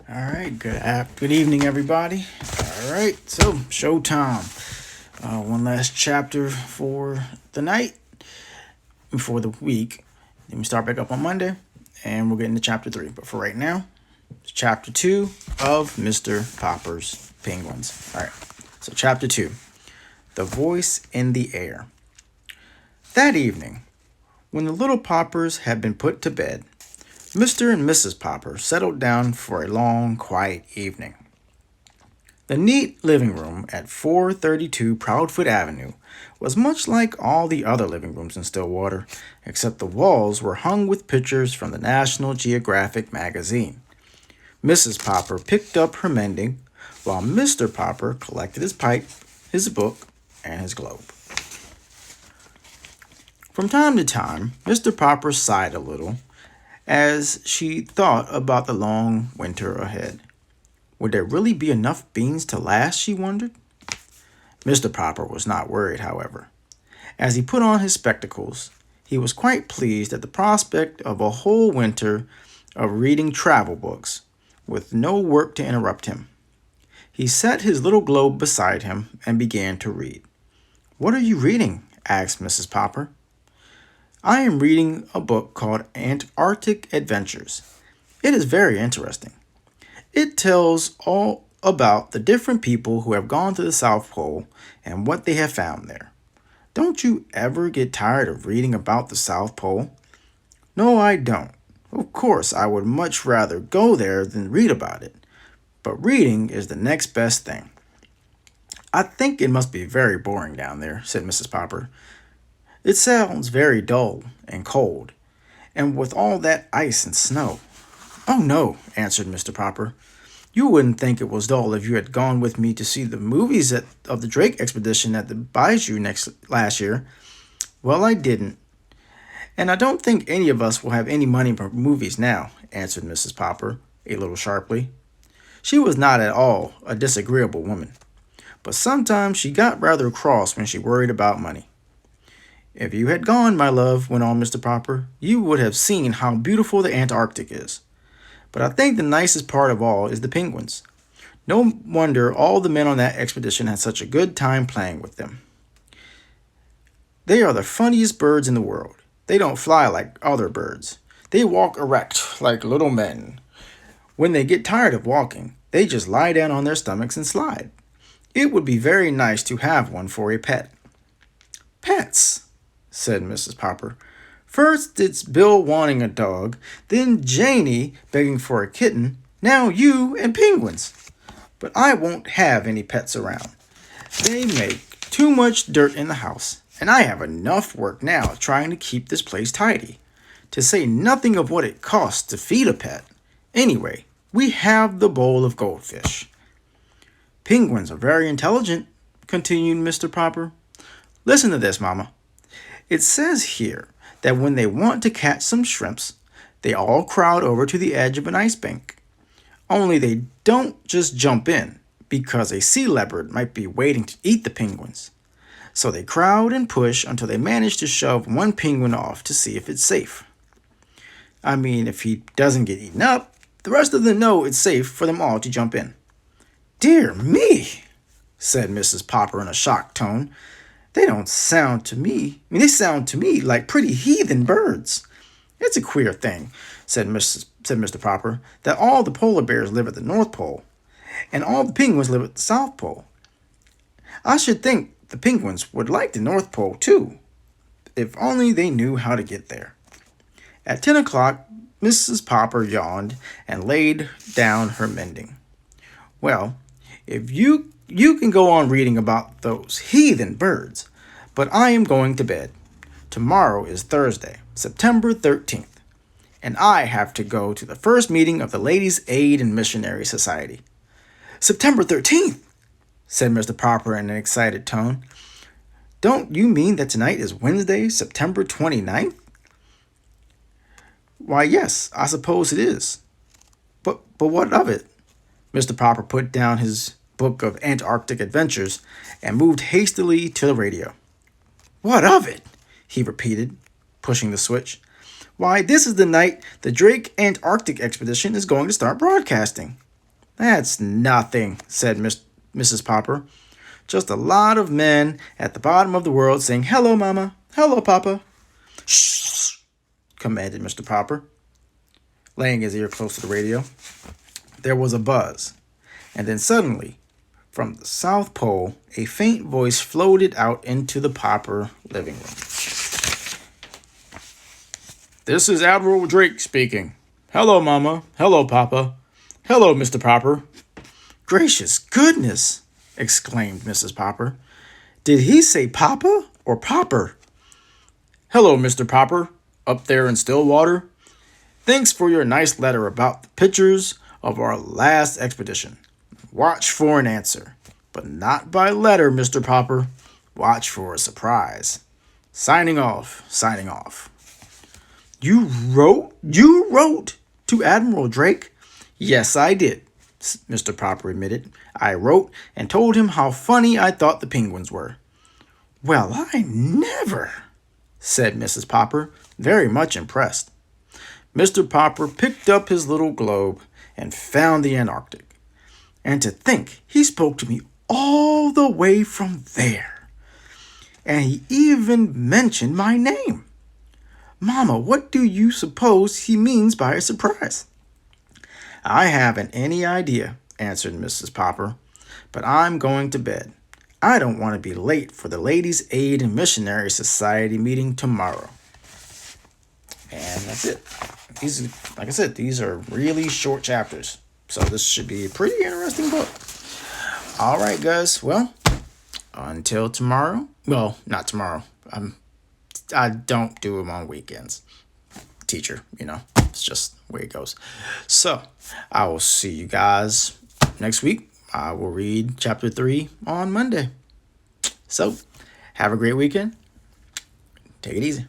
All right, good evening, everybody. All right, so showtime. One last chapter for the night, for the week. Then we start back up on Monday, and we'll get into chapter 3. But for right now, it's chapter 2 of Mr. Popper's Penguins. All right, so chapter 2, The Voice in the Air. That evening, when the little Poppers had been put to bed, Mr. and Mrs. Popper settled down for a long, quiet evening. The neat living room at 432 Proudfoot Avenue was much like all the other living rooms in Stillwater, except the walls were hung with pictures from the National Geographic magazine. Mrs. Popper picked up her mending, while Mr. Popper collected his pipe, his book, and his globe. From time to time, Mr. Popper sighed a little as she thought about the long winter ahead. Would there really be enough beans to last, she wondered? Mr. Popper was not worried, however. As he put on his spectacles, he was quite pleased at the prospect of a whole winter of reading travel books, with no work to interrupt him. He set his little globe beside him and began to read. "What are you reading?" asked Mrs. Popper. "I am reading a book called Antarctic Adventures. It is very interesting. It tells all about the different people who have gone to the South Pole and what they have found there. Don't you ever get tired of reading about the South Pole?" "No, I don't. Of course, I would much rather go there than read about it. But reading is the next best thing." "I think it must be very boring down there," said Mrs. Popper. "It sounds very dull and cold, and with all that ice and snow." "Oh, no," answered Mr. Popper. "You wouldn't think it was dull if you had gone with me to see the movies of the Drake expedition at the Bayou last year." "Well, I didn't. And I don't think any of us will have any money for movies now," answered Mrs. Popper, a little sharply. She was not at all a disagreeable woman, but sometimes she got rather cross when she worried about money. "If you had gone, my love," went on Mr. Popper, "you would have seen how beautiful the Antarctic is. But I think the nicest part of all is the penguins. No wonder all the men on that expedition had such a good time playing with them. They are the funniest birds in the world. They don't fly like other birds. They walk erect like little men. When they get tired of walking, they just lie down on their stomachs and slide. It would be very nice to have one for a pet." "Pets," said Mrs. Popper. "First it's Bill wanting a dog, then Janie begging for a kitten, now you and penguins. But I won't have any pets around. They make too much dirt in the house, and I have enough work now trying to keep this place tidy, to say nothing of what it costs to feed a pet. Anyway, we have the bowl of goldfish." "Penguins are very intelligent," continued Mr. Popper. "Listen to this, Mama. It says here that when they want to catch some shrimps, they all crowd over to the edge of an ice bank. Only they don't just jump in, because a sea leopard might be waiting to eat the penguins. So they crowd and push until they manage to shove one penguin off to see if it's safe. I mean, if he doesn't get eaten up, the rest of them know it's safe for them all to jump in." "Dear me," said Mrs. Popper in a shocked tone. They sound to me like pretty heathen birds." "It's a queer thing," said Mr. Popper, "that all the polar bears live at the North Pole, and all the penguins live at the South Pole. I should think the penguins would like the North Pole, too, if only they knew how to get there." At 10 o'clock, Mrs. Popper yawned and laid down her mending. "Well, if you can go on reading about those heathen birds, but I am going to bed. Tomorrow is Thursday, September 13th, and I have to go to the first meeting of the Ladies' Aid and Missionary Society." "September 13th?" said Mr. Popper in an excited tone. "Don't you mean that tonight is Wednesday, September 29th?" "Why, yes, I suppose it is. But what of it?" Mr. Popper put down his book of Antarctic Adventures and moved hastily to the radio. "What of it?" he repeated, pushing the switch. "Why, this is the night the Drake Antarctic Expedition is going to start broadcasting. That's nothing, said Mrs. Popper. Just a lot of men at the bottom of the world saying, "Hello, Mama. Hello, Papa." "Shh," commanded Mr. Popper, laying his ear close to the radio. There was a buzz, and then suddenly, from the South Pole, a faint voice floated out into the Popper living room. "This is Admiral Drake speaking. Hello, Mama. Hello, Papa. Hello, Mr. Popper." "Gracious goodness!" exclaimed Mrs. Popper. "Did he say Papa or Popper?" "Hello, Mr. Popper, up there in Stillwater. Thanks for your nice letter about the pictures of our last expedition. Watch for an answer, but not by letter, Mr. Popper. Watch for a surprise. Signing off, signing off." You wrote to Admiral Drake?" "Yes, I did," Mr. Popper admitted. "I wrote and told him how funny I thought the penguins were." "Well, I never," said Mrs. Popper, very much impressed. Mr. Popper picked up his little globe and found the Antarctic. "And to think he spoke to me all the way from there. And he even mentioned my name. Mama, what do you suppose he means by a surprise?" "I haven't any idea," answered Mrs. Popper, "but I'm going to bed. I don't want to be late for the Ladies' Aid and Missionary Society meeting tomorrow." And that's it. These, like I said, these are really short chapters. So this should be a pretty interesting book. All right, guys. Well, until tomorrow. Well, not tomorrow. I don't do them on weekends. Teacher, it's just the way it goes. So I will see you guys next week. I will read chapter 3 on Monday. So have a great weekend. Take it easy.